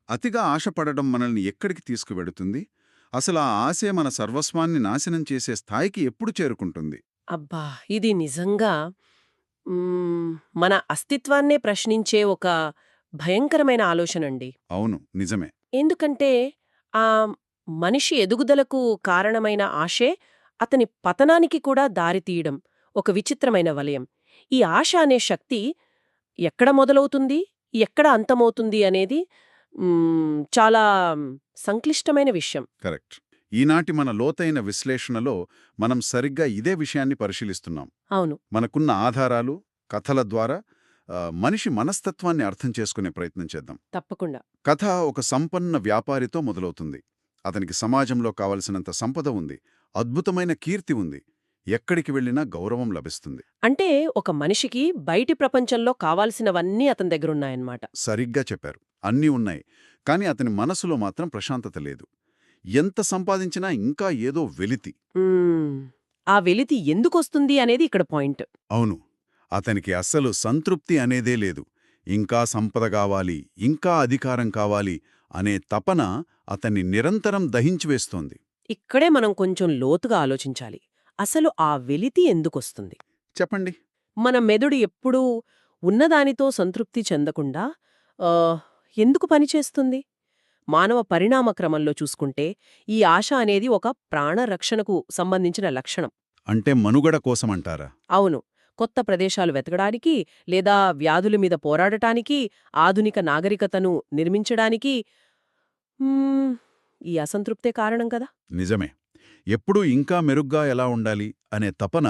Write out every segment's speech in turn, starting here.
అతిగా ఆశపడడం మనల్ని ఎక్కడికి తీసుకువెడుతుంది? అసలు ఆ ఆశే మన సర్వస్వాన్ని నాశనం చేసే స్థాయికి ఎప్పుడు చేరుకుంటుంది? అబ్బా! ఇది నిజంగా హ్మ్, మన అస్తిత్వాన్నే ప్రశ్నించే ఒక భయంకరమైన ఆలోచనండి. అవును, నిజమే. ఎందుకంటే, ఆహ్, మనిషి ఎదుగుదలకు కారణమైన ఆశే అతని పతనానికి కూడా దారి తీయడం ఒక విచిత్రమైన వలయం. ఈ ఆశ అనే శక్తి ఎక్కడ మొదలవుతుంది? ఎక్కడ అంతమవుతుంది అనేది చాలా సంక్లిష్టమైన విషయం. కరెక్ట్. ఈనాటి మన లోతైన విశ్లేషణలో మనం సరిగ్గా ఇదే విషయాన్ని పరిశీలిస్తున్నాం. అవును. మనకున్న ఆధారాలు, కథల ద్వారా మనిషి మనస్తత్వాన్ని అర్థం చేసుకునే ప్రయత్నం చేద్దాం. తప్పకుండా. కథ ఒక సంపన్న వ్యాపారితో మొదలవుతుంది. అతనికి సమాజంలో కావలసినంత సంపద ఉంది, అద్భుతమైన కీర్తి ఉంది, ఎక్కడికి వెళ్ళినా గౌరవం లభిస్తుంది. అంటే ఒక మనిషికి బయటి ప్రపంచంలో కావాల్సినవన్నీ అతని దగ్గరున్నాయన్నమాట. సరిగ్గా చెప్పారు. అన్నీ ఉన్నాయి. కానీ అతని మనసులో మాత్రం ప్రశాంతత లేదు. ఎంత సంపాదించినా ఇంకా ఏదో వెలితి. హ్మ్. ఆ వెలితి ఎందుకొస్తుంది అనేది ఇక్కడ పాయింట్. అవును. అతనికి అస్సలు సంతృప్తి అనేదే లేదు. ఇంకా సంపద కావాలి, ఇంకా అధికారం కావాలి అనే తపన అతన్ని నిరంతరం దహించివేస్తోంది. ఇక్కడే మనం కొంచెం లోతుగా ఆలోచించాలి. అసలు ఆ వెలితి ఎందుకొస్తుంది? చెప్పండి. మన మెదడు ఎప్పుడూ ఉన్నదానితో సంతృప్తి చెందకుండా ఆహ్, ఎందుకు పనిచేస్తుంది? మానవ పరిణామ క్రమంలో చూసుకుంటే ఈ ఆశ అనేది ఒక ప్రాణరక్షణకు సంబంధించిన లక్షణం. అంటే మనుగడ కోసమంటారా? అవును. కొత్త ప్రదేశాలు వెతకడానికి, లేదా వ్యాధుల మీద పోరాడటానికి, ఆధునిక నాగరికతను నిర్మించడానికి హ్మ్, ఈ అసంతృప్తే కారణం కదా! నిజమే. ఎప్పుడూ ఇంకా మెరుగ్గా ఎలా ఉండాలి అనే తపన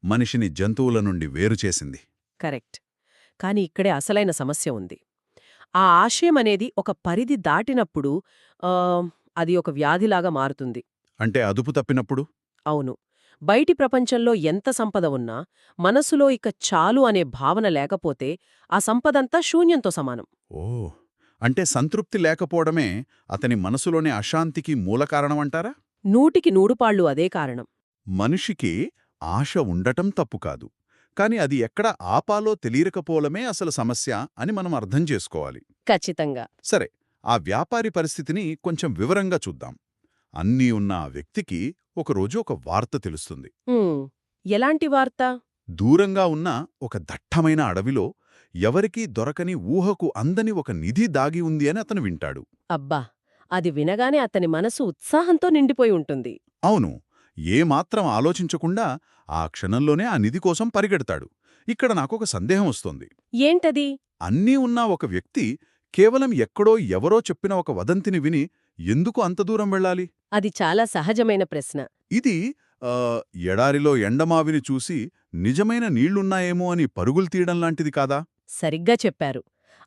మనిషిని జంతువుల నుండి వేరుచేసింది. కరెక్ట్. కానీ ఇక్కడే అసలైన సమస్య ఉంది. ఆ ఆశయం అనేది ఒక పరిధి దాటినప్పుడు ఆహ్, అది ఒక వ్యాధిలాగా మారుతుంది. అంటే అదుపు తప్పినప్పుడు? అవును. బయటి ప్రపంచంలో ఎంత సంపద ఉన్నా, మనసులో ఇక చాలు అనే భావన లేకపోతే, ఆ సంపదంతా శూన్యంతో సమానం. ఓహ్! అంటే సంతృప్తి లేకపోవడమే అతని మనసులోని అశాంతికి మూల కారణమంటారా? 100కి 100 పాళ్ళు అదే కారణం. మనిషికి ఆశ ఉండటం తప్పు కాదు. కాని అది ఎక్కడ ఆపాలో తెలియకపోవడమే అసలు సమస్య అని మనం అర్థం చేసుకోవాలి. ఖచ్చితంగా. సరే, ఆ వ్యాపారి పరిస్థితిని కొంచెం వివరంగా చూద్దాం. అన్నీ ఉన్న ఆ వ్యక్తికి ఒకరోజు ఒక వార్త తెలుస్తుంది. హ్మ్. ఎలాంటి వార్త? దూరంగా ఉన్న ఒక దట్టమైన అడవిలో ఎవరికీ దొరకని ఊహకు అందని ఒక నిధి దాగి ఉంది అని అతను వింటాడు. అబ్బా! అది వినగానే అతని మనసు ఉత్సాహంతో నిండిపోయి ఉంటుంది. అవును. ఏమాత్రం ఆలోచించకుండా ఆ క్షణంలోనే ఆ నిధి కోసం పరిగెడతాడు. ఇక్కడ నాకొక సందేహం వస్తోంది. ఏంటది? అన్నీ ఉన్న ఒక వ్యక్తి కేవలం ఎక్కడో ఎవరో చెప్పిన ఒక వదంతిని విని ఎందుకు అంత దూరం వెళ్ళాలి? అది చాలా సహజమైన ప్రశ్న. ఇది ఎడారిలో ఎండమావిని చూసి నిజమైన నీళ్లున్నాయేమో అని పరుగులు తీయడం లాంటిది కాదా? సరిగ్గా చెప్పారు.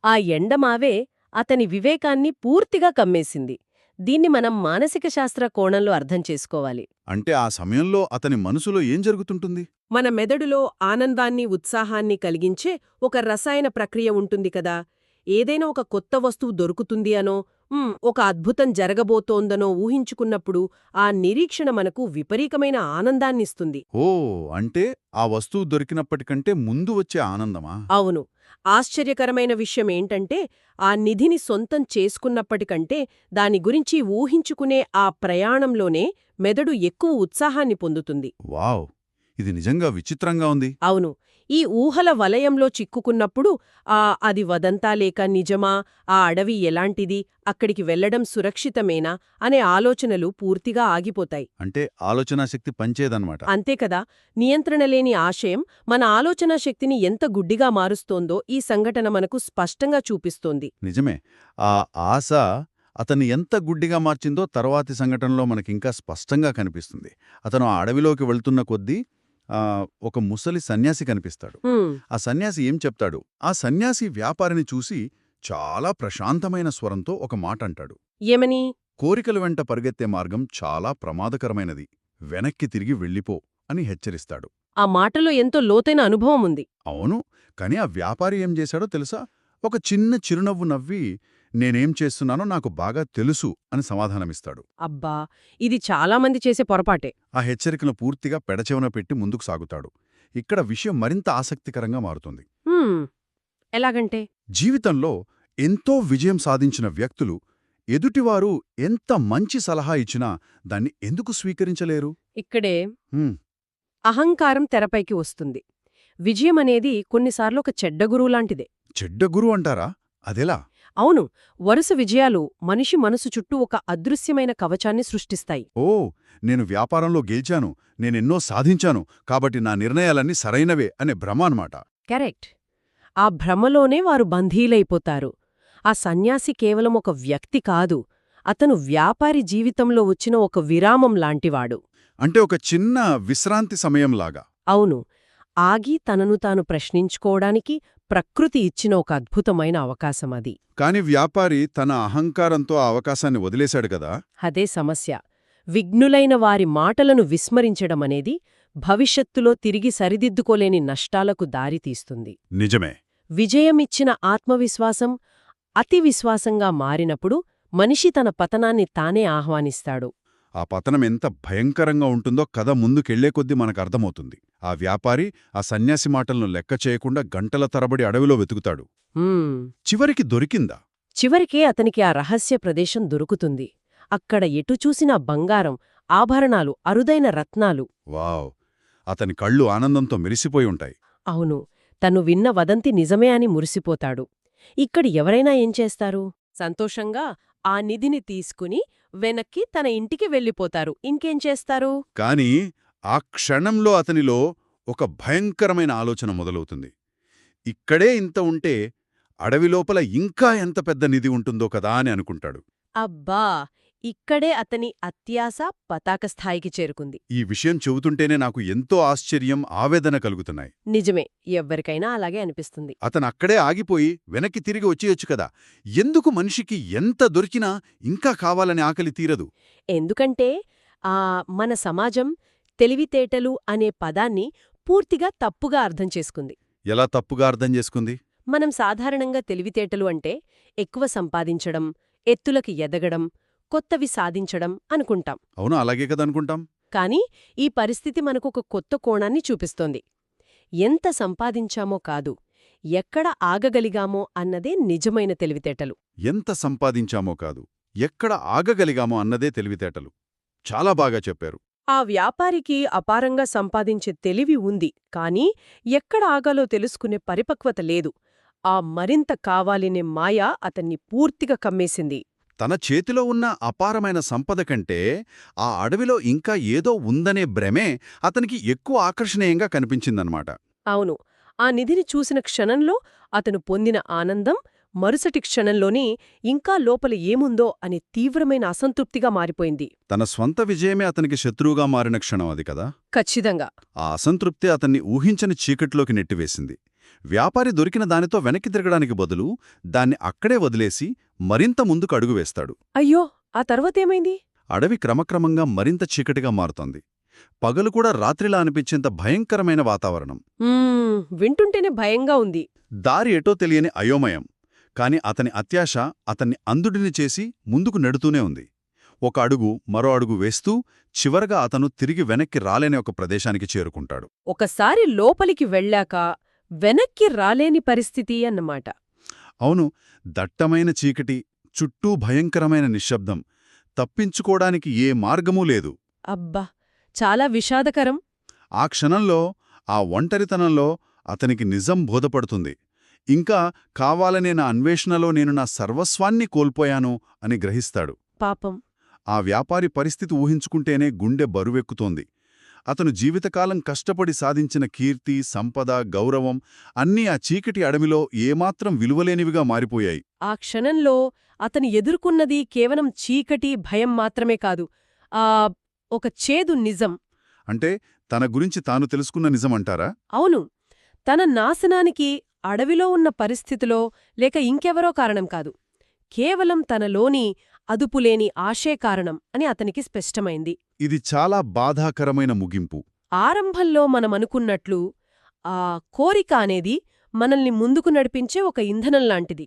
ఆ ఎండమావే అతని వివేకాన్ని పూర్తిగా కమ్మేసింది. దీన్ని మనం మానసిక శాస్త్ర కోణంలో అర్థం చేసుకోవాలి. అంటే ఆ సమయంలో అతని మనసులో ఏం జరుగుతుంటుంది? మన మెదడులో ఆనందాన్ని, ఉత్సాహాన్ని కలిగించే ఒక రసాయన ప్రక్రియ ఉంటుంది కదా! ఏదైనా ఒక కొత్త వస్తువు దొరుకుతుంది అనో, ఒక అద్భుతం జరగబోతోందనో ఊహించుకున్నప్పుడు ఆ నిరీక్షణ మనకు విపరీతమైన ఆనందాన్నిస్తుంది. ఓ, అంటే ఆ వస్తువు దొరికినప్పటికంటే ముందు వచ్చే ఆనందమా? అవును. ఆశ్చర్యకరమైన విషయమేంటంటే, ఆ నిధిని సొంతం చేసుకున్నప్పటికంటే, దాని గురించి ఊహించుకునే ఆ ప్రయాణంలోనే మెదడు ఎక్కువ ఉత్సాహాన్ని పొందుతుంది. వావ్! ఇది నిజంగా విచిత్రంగా ఉంది. అవును. ఈ ఊహల వలయంలో చిక్కుకున్నప్పుడు, అది వదంతా లేక నిజమా, ఆ అడవి ఎలాంటిది, అక్కడికి వెళ్లడం సురక్షితమేనా అనే ఆలోచనలు పూర్తిగా ఆగిపోతాయి. అంటే ఆలోచనా శక్తి పంచేదనమాట. అంతే కదా! నియంత్రణ లేని ఆశయం మన ఆలోచనా శక్తిని ఎంత గుడ్డిగా మారుస్తోందో ఈ సంఘటన మనకు స్పష్టంగా చూపిస్తోంది. నిజమే. ఆ ఆశ అతన్ని ఎంత గుడ్డిగా మార్చిందో తర్వాతి సంఘటనలో మనకింకా స్పష్టంగా కనిపిస్తుంది. అతను ఆ అడవిలోకి వెళ్తున్న కొద్దీ ఒక ముసలి సన్యాసి కనిపిస్తాడు. హ్మ్. ఆ సన్యాసి ఏం చెప్తాడు? ఆ సన్యాసి వ్యాపారిని చూసి చాలా ప్రశాంతమైన స్వరంతో ఒక మాటంటాడు. ఏమని? కోరికల వెంట పరిగెత్తే మార్గం చాలా ప్రమాదకరమైనది. వెనక్కి తిరిగి వెళ్ళిపో అని హెచ్చరిస్తాడు. ఆ మాటలో ఎంతో లోతైన అనుభవం ఉంది. అవును. కాని ఆ వ్యాపారి ఏం చేశాడో తెలుసా? ఒక చిన్న చిరునవ్వు నవ్వి, నేనేం చేస్తున్నానో నాకు బాగా తెలుసు అని సమాధానమిస్తాడు. అబ్బా! ఇది చాలా మంది చేసే పొరపాటే. ఆ హెచ్చరికను పూర్తిగా పెడచెవిన పెట్టి ముందుకు సాగుతాడు. ఇక్కడ విషయం మరింత ఆసక్తికరంగా మారుతుంది. హ్మ్. ఎలాగంటే? జీవితంలో ఎంతో విజయం సాధించిన వ్యక్తులు ఎదుటివారు ఎంత మంచి సలహా ఇచ్చినా దాన్ని ఎందుకు స్వీకరించలేరు? ఇక్కడే హ్మ్, అహంకారం తెరపైకి వస్తుంది. విజయమనేది కొన్నిసార్లు ఒక చెడ్డ గురువులాంటిదే. చెడ్డ గురువు అంటారా? అదెలా? అవును, వరుస విజయాలు మనిషి మనసు చుట్టూ ఒక అదృశ్యమైన కవచాన్ని సృష్టిస్తాయి. ఓ, నేను వ్యాపారంలో గెలిచాను, నేనెన్నో సాధించాను, కాబట్టి నా నిర్ణయాలన్నీ సరైనవే అనే భ్రమ అన్నమాట. కరెక్ట్. ఆ భ్రమలోనే వారు బంధీలైపోతారు. ఆ సన్యాసి కేవలం ఒక వ్యక్తి కాదు, అతను వ్యాపారి జీవితంలో వచ్చిన ఒక విరామం లాంటివాడు. అంటే ఒక చిన్న విశ్రాంతి సమయంలాగా. అవును, ఆగి తనను తాను ప్రశ్నించుకోవడానికి ప్రకృతి ఇచ్చిన ఒక అద్భుతమైన అవకాశమది. కాని వ్యాపారి తన అహంకారంతో ఆ అవకాశాన్ని వదిలేశాడు కదా. అదే సమస్య. విఘ్నులైన వారి మాటలను విస్మరించడమనేది భవిష్యత్తులో తిరిగి సరిదిద్దుకోలేని నష్టాలకు దారితీస్తుంది. నిజమే. విజయమిచ్చిన ఆత్మవిశ్వాసం అతి విశ్వాసంగా మారినప్పుడు మనిషి తన పతనాన్ని తానే ఆహ్వానిస్తాడు. ఆ పతనం ఎంత భయంకరంగా ఉంటుందో కథ ముందుకెళ్లే కొద్దీ మనకర్థమవుతుంది. ఆ వ్యాపారి ఆ సన్యాసి మాటలను లెక్క చేయకుండా గంటల తరబడి అడవిలో వెతుకుతాడు. హ్మ్. చివరికి దొరికిందా? చివరికే అతనికి ఆ రహస్య ప్రదేశం దొరుకుతుంది. అక్కడ ఎటు చూసినా బంగారం, ఆభరణాలు, అరుదైన రత్నాలు. వావ్! అతని కళ్ళు ఆనందంతో మెరిసిపోయి ఉంటాయి. అవును, తను విన్న వదంతి నిజమే అని మురిసిపోతాడు. ఇక్కడ ఎవరైనా ఏం చేస్తారు? సంతోషంగా ఆ నిధిని తీసుకుని వెనక్కి తన ఇంటికి వెళ్ళిపోతారు. ఇంకేం చేస్తారు? కాని ఆ క్షణంలో అతనిలో ఒక భయంకరమైన ఆలోచన మొదలవుతుంది. ఇక్కడే ఇంత ఉంటే అడవిలోపల ఇంకా ఎంత పెద్ద నిధి ఉంటుందో కదా అని అనుకుంటాడు. అబ్బా! ఇక్కడే అతని అత్యాశ పతాక స్థాయికి చేరుకుంది. ఈ విషయం చెబుతుంటేనే నాకు ఎంతో ఆశ్చర్యం, ఆవేదన కలుగుతున్నాయి. నిజమే, ఎవ్వరికైనా అలాగే అనిపిస్తుంది. అతనక్కడే ఆగిపోయి వెనక్కి తిరిగి వచ్చేయొచ్చు కదా. ఎందుకు మనిషికి ఎంత దొరికినా ఇంకా కావాలని ఆకలి తీరదు? ఎందుకంటే మన సమాజం తెలివితేటలు అనే పదాన్ని పూర్తిగా తప్పుగా అర్థం చేసుకుంది. ఎలా తప్పుగా అర్థం చేసుకుంది? మనం సాధారణంగా తెలివితేటలు అంటే ఎక్కువ సంపాదించడం, ఎత్తులకి ఎదగడం, కొత్తవి సాధించడం అనుకుంటాం. అవును, అలాగే కదా అనుకుంటాం. కానీ ఈ పరిస్థితి మనకొక కొత్త కోణాన్ని చూపిస్తోంది. ఎంత సంపాదించామో కాదు, ఎక్కడ ఆగగలిగామో అన్నదే నిజమైన తెలివితేటలు. ఎంత సంపాదించామో కాదు, ఎక్కడ ఆగగలిగామో అన్నదే తెలివితేటలు. చాలా బాగా చెప్పారు. ఆ వ్యాపారికి అపారంగా సంపాదించే తెలివి ఉంది, కానీ ఎక్కడ ఆగాలో తెలుసుకునే పరిపక్వత లేదు. ఆ మరింత కావాలనే మాయ అతన్ని పూర్తిగా కమ్మేసింది. తన చేతిలో ఉన్న అపారమైన సంపద కంటే ఆ అడవిలో ఇంకా ఏదో ఉందనే భ్రమే అతనికి ఎక్కువ ఆకర్షణీయంగా కనిపించిందన్నమాట. అవును, ఆ నిధిని చూసిన క్షణంలో అతను పొందిన ఆనందం మరుసటి క్షణంలోనే ఇంకా లోపల ఏముందో అనే తీవ్రమైన అసంతృప్తిగా మారిపోయింది. తన స్వంత విజయమే అతనికి శత్రువుగా మారిన క్షణం అది కదా. ఖచ్చితంగా. ఆ అసంతృప్తి అతన్ని ఊహించని చీకట్లోకి నెట్టివేసింది. వ్యాపారి దొరికిన దానితో వెనక్కి తిరగడానికి బదులు దాన్ని అక్కడే వదిలేసి మరింత ముందుకు అడుగు వేస్తాడు. అయ్యో, ఆ తర్వాతేమైంది? అడవి క్రమక్రమంగా మరింత చీకటిగా మారుతోంది. పగలు కూడా రాత్రిలా అనిపించేంత భయంకరమైన వాతావరణం. వింటుంటేనే భయంగా ఉంది. దారి ఎటో తెలియని అయోమయం. కాని అతని అత్యాశ అతన్ని అంధుడిని చేసి ముందుకు నెడుతూనే ఉంది. ఒక అడుగు మరో అడుగు వేస్తూ చివరగా అతను తిరిగి వెనక్కి రాలేని ఒక ప్రదేశానికి చేరుకుంటాడు. ఒకసారి లోపలికి వెళ్ళాక వెనక్కి రాలేని పరిస్థితి అన్నమాట. అవును, దట్టమైన చీకటి, చుట్టూ భయంకరమైన నిశ్శబ్దం. తప్పించుకోడానికి ఏ మార్గమూ లేదు. అబ్బా, చాలా విషాదకరం. ఆ క్షణంలో, ఆ ఒంటరితనంలో అతనికి నిజం బోధపడుతుంది. ఇంకా కావాలనే నా అన్వేషణలో నేను నా సర్వస్వాన్ని కోల్పోయాను అని గ్రహిస్తాడు. పాపం. ఆ వ్యాపారి పరిస్థితి ఊహించుకుంటేనే గుండె బరువెక్కుతోంది. అతను జీవితకాలం కష్టపడి సాధించిన కీర్తి, సంపద, గౌరవం అన్నీ ఆ చీకటి అడవిలో ఏమాత్రం విలువలేనివిగా మారిపోయాయి. ఆ క్షణంలో అతను ఎదుర్కొన్నది కేవలం చీకటి, భయం మాత్రమే కాదు, ఒక చేదు నిజం. అంటే తన గురించి తాను తెలుసుకున్న నిజమంటారా? అవును, తన నాశనానికి అడవిలో ఉన్న పరిస్థితిలో లేక ఇంకెవరో కారణం కాదు, కేవలం తనలోని అదుపులేని ఆశే కారణం అని అతనికి స్పష్టమైంది. ఇది చాలా బాధాకరమైన ముగింపు. ఆరంభంలో మనమనుకున్నట్లు ఆ కోరిక అనేది మనల్ని ముందుకు నడిపించే ఒక ఇంధనంలాంటిది.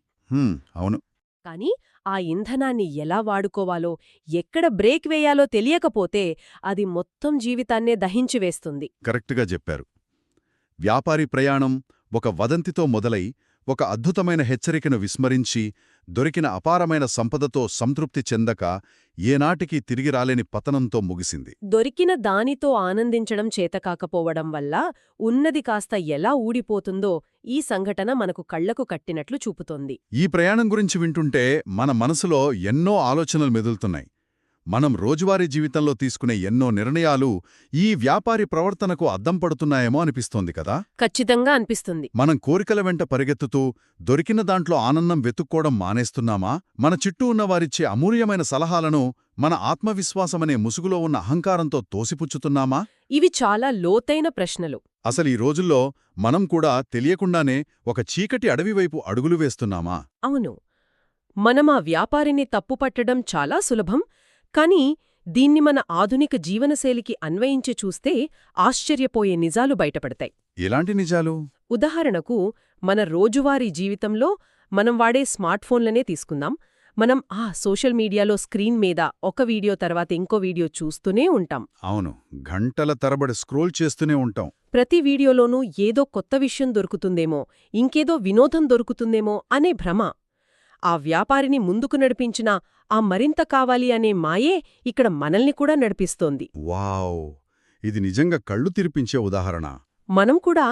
అవును. కాని ఆ ఇంధనాన్ని ఎలా వాడుకోవాలో, ఎక్కడ బ్రేక్ వేయాలో తెలియకపోతే అది మొత్తం జీవితాన్నే దహించివేస్తుంది. కరెక్టుగా చెప్పారు. వ్యాపారి ప్రయాణం ఒక వదంతితో మొదలై ఒక అద్భుతమైన హెచ్చరికను విస్మరించి దొరికిన అపారమైన సంపదతో సంతృప్తి చెందక ఏనాటికి తిరిగి రాలేని పతనంతో ముగిసింది. దొరికిన దానితో ఆనందించడం చేతకాకపోవడం వల్ల ఉన్నది కాస్త ఎలా ఊడిపోతుందో ఈ సంఘటన మనకు కళ్లకు కట్టినట్లు చూపుతోంది. ఈ ప్రయాణం గురించి వింటుంటే మన మనసులో ఎన్నో ఆలోచనలు మెదులుతున్నాయి. మనం రోజువారీ జీవితంలో తీసుకునే ఎన్నో నిర్ణయాలు ఈ వ్యాపారి ప్రవర్తనకు అద్దం పడుతున్నాయేమో అనిపిస్తోంది కదా. ఖచ్చితంగా అనిపిస్తుంది. మనం కోరికల వెంట పరిగెత్తుతూ దొరికిన దాంట్లో ఆనందం వెతుక్కోవడం మానేస్తున్నామా? మన చుట్టూ ఉన్నవారిచ్చే అమూల్యమైన సలహాలను మన ఆత్మవిశ్వాసమనే ముసుగులో ఉన్న అహంకారంతో తోసిపుచ్చుతున్నామా? ఇవి చాలా లోతైన ప్రశ్నలు. అసలు ఈ రోజుల్లో మనం కూడా తెలియకుండానే ఒక చీకటి అడవివైపు అడుగులు వేస్తున్నామా? అవును, మనం ఆ వ్యాపారిని తప్పుపట్టడం చాలా సులభం. కానీ దీన్ని మన ఆధునిక జీవనశైలికి అన్వయించి చూస్తే ఆశ్చర్యపోయే నిజాలు బయటపడతాయి. ఎలాంటి నిజాలు? ఉదాహరణకు, మన రోజువారీ జీవితంలో మనం వాడే స్మార్ట్ఫోన్లనే తీసుకుందాం. మనం సోషల్ మీడియాలో స్క్రీన్ మీద ఒక వీడియో తర్వాత ఇంకో వీడియో చూస్తూనే ఉంటాం. అవును, గంటల తరబడి స్క్రోల్ చేస్తూనే ఉంటాం. ప్రతి వీడియోలోనూ ఏదో కొత్త విషయం దొరుకుతుందేమో, ఇంకేదో వినోదం దొరుకుతుందేమో అనే భ్రమ. ఆ వ్యాపారిని ముందుకు నడిపించిన ఆ మరింత కావాలి అనే మాయే ఇక్కడ మనల్ని కూడా నడిపిస్తోంది. వావ్! ఇది నిజంగా కళ్ళు తెరిపించే ఉదాహరణ. మనం కూడా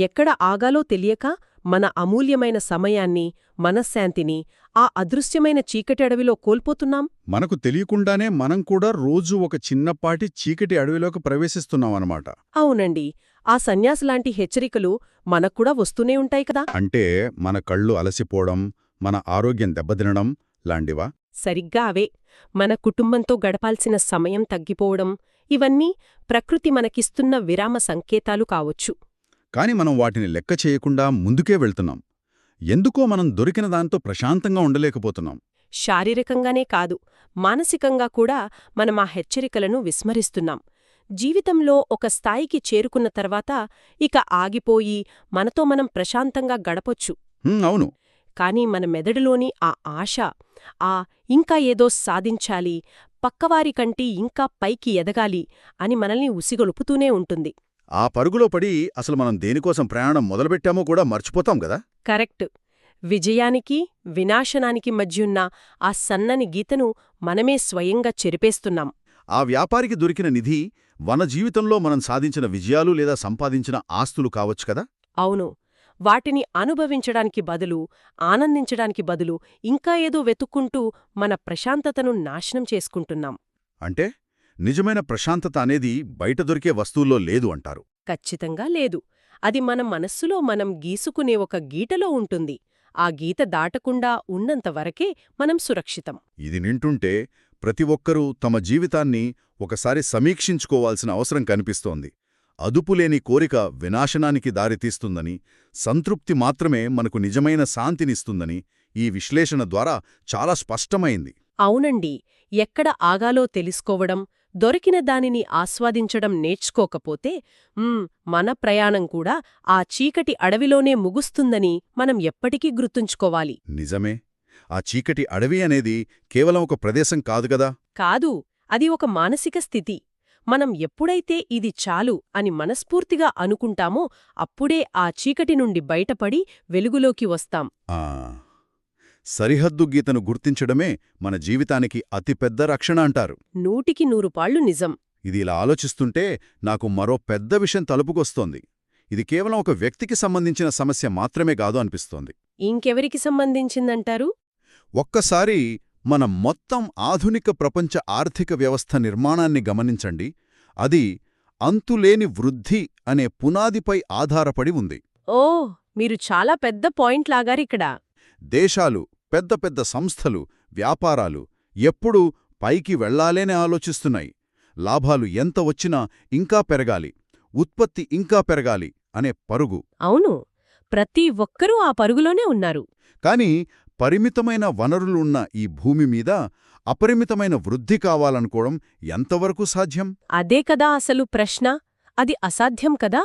ఎక్కడ ఆగాలో తెలియక మన అమూల్యమైన సమయాన్ని, మనశ్శాంతిని ఆ అదృశ్యమైన చీకటి అడవిలో కోల్పోతున్నాం. మనకు తెలియకుండానే మనం కూడా రోజూ ఒక చిన్నపాటి చీకటి అడవిలోకి ప్రవేశిస్తున్నామన్నమాట. అవునండి, ఆ సన్యాసిలాంటి హెచ్చరికలు మనక్కూడా వస్తూనే ఉంటాయి కదా. అంటే మన కళ్ళు అలసిపోవడం, మన ఆరోగ్యం దెబ్బతినడం లాంటివా? సరిగ్గా అవే. మన కుటుంబంతో గడపాల్సిన సమయం తగ్గిపోవడం, ఇవన్నీ ప్రకృతి మనకిస్తున్న విరామ సంకేతాలు కావచ్చు. కాని మనం వాటిని లెక్క చేయకుండా ముందుకే వెళ్తున్నాం. ఎందుకో మనం దొరికిన దాంతో ప్రశాంతంగా ఉండలేకపోతున్నాం. శారీరకంగానే కాదు, మానసికంగా కూడా మనం ఆ హెచ్చరికలను విస్మరిస్తున్నాం. జీవితంలో ఒక స్థాయికి చేరుకున్న తర్వాత ఇక ఆగిపోయి మనతో మనం ప్రశాంతంగా గడపొచ్చు. అవును. కానీ మన మెదడులోని ఆ ఆశ, ఇంకా ఏదో సాధించాలి, పక్కవారి కంటే ఇంకా పైకి ఎదగాలి అని మనల్ని ఉసిగొలుపుతూనే ఉంటుంది. ఆ పరుగులో పడి అసలు మనం దేనికోసం ప్రయాణం మొదలుపెట్టామో కూడా మర్చిపోతాం గదా. కరెక్ట్. విజయానికి, వినాశనానికి మధ్యున్న ఆ సన్నని గీతను మనమే స్వయంగా చెరిపేస్తున్నాం. ఆ వ్యాపారికి దొరికిన నిధి మన జీవితంలో మనం సాధించిన విజయాలు లేదా సంపాదించిన ఆస్తులు కావచ్చు కదా. అవును, వాటిని అనుభవించడానికి బదులు, ఆనందించడానికి బదులు ఇంకా ఏదో వెతుక్కుంటూ మన ప్రశాంతతను నాశనం చేసుకుంటున్నాం. అంటే నిజమైన ప్రశాంతత అనేది బయట దొరికే వస్తువుల్లో లేదు అంటారు. ఖచ్చితంగా లేదు. అది మన మనస్సులో మనం గీసుకునే ఒక గీటలో ఉంటుంది. ఆ గీత దాటకుండా ఉన్నంతవరకే మనం సురక్షితం. ఇది నింటుంటే ప్రతి ఒక్కరూ తమ జీవితాన్ని ఒకసారి సమీక్షించుకోవాల్సిన అవసరం కనిపిస్తోంది. అదుపులేని కోరిక వినాశనానికి దారితీస్తుందని, సంతృప్తి మాత్రమే మనకు నిజమైన శాంతినిస్తుందని ఈ విశ్లేషణ ద్వారా చాలా స్పష్టమైంది. అవునండి, ఎక్కడ ఆగాలో తెలుసుకోవడం, దొరికిన దానిని ఆస్వాదించడం నేర్చుకోకపోతే మన ప్రయాణం కూడా ఆ చీకటి అడవిలోనే ముగుస్తుందని మనం ఎప్పటికీ గుర్తుంచుకోవాలి. నిజమే. ఆ చీకటి అడవి అనేది కేవలం ఒక ప్రదేశం కాదుగదా. కాదు, అది ఒక మానసిక స్థితి. మనం ఎప్పుడైతే ఇది చాలు అని మనస్ఫూర్తిగా అనుకుంటామో అప్పుడే ఆ చీకటి నుండి బయటపడి వెలుగులోకి వస్తాం. సరిహద్దు గీతను గుర్తించడమే మన జీవితానికి అతిపెద్ద రక్షణ అంటారు. 100% పాళ్ళు నిజం. ఇది ఇలా ఆలోచిస్తుంటే నాకు మరో పెద్ద విషయం తలుపుకొస్తోంది. ఇది కేవలం ఒక వ్యక్తికి సంబంధించిన సమస్య మాత్రమే కాదు అనిపిస్తోంది. ఇంకెవరికి సంబంధించిందంటారు? ఒక్కసారి మన మొత్తం ఆధునిక ప్రపంచ ఆర్థిక వ్యవస్థ నిర్మాణాన్ని గమనించండి. అది అంతులేని వృద్ధి అనే పునాదిపై ఆధారపడి ఉంది. మీరు చాలా పెద్ద పాయింట్ లాగారిక్కడ. దేశాలు, పెద్ద పెద్ద సంస్థలు, వ్యాపారాలు ఎప్పుడూ పైకి వెళ్లాలేనే ఆలోచిస్తున్నాయి. లాభాలు ఎంత వచ్చినా ఇంకా పెరగాలి, ఉత్పత్తి ఇంకా పెరగాలి అనే పరుగు. అవును, ప్రతి ఒక్కరూ ఆ పరుగులోనే ఉన్నారు. కాని పరిమితమైన వనరులున్న ఈ భూమి మీద అపరిమితమైన వృద్ధి కావాలనుకోవడం ఎంతవరకు సాధ్యం? అదే కదా అసలు ప్రశ్న. అది అసాధ్యం కదా.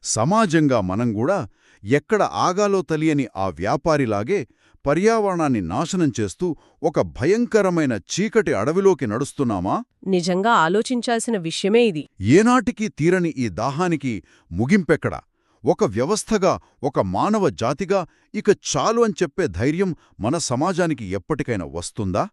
సమాజంగా మనం కూడా ఎక్కడ ఆగాలో తెలియని ఆ వ్యాపారిలాగే పర్యావరణాన్ని నాశనం చేస్తూ ఒక భయంకరమైన చీకటి అడవిలోకి నడుస్తున్నామా? నిజంగా ఆలోచించాల్సిన విషయమే ఇది. ఏనాటికి తీరని ఈ దాహానికి ముగింపెక్కడా? ఒక వ్యవస్థగా, ఒక మానవ జాతిగా ఇక చాలు అని చెప్పే ధైర్యం మన సమాజానికి ఎప్పటికైనా వస్తుందా?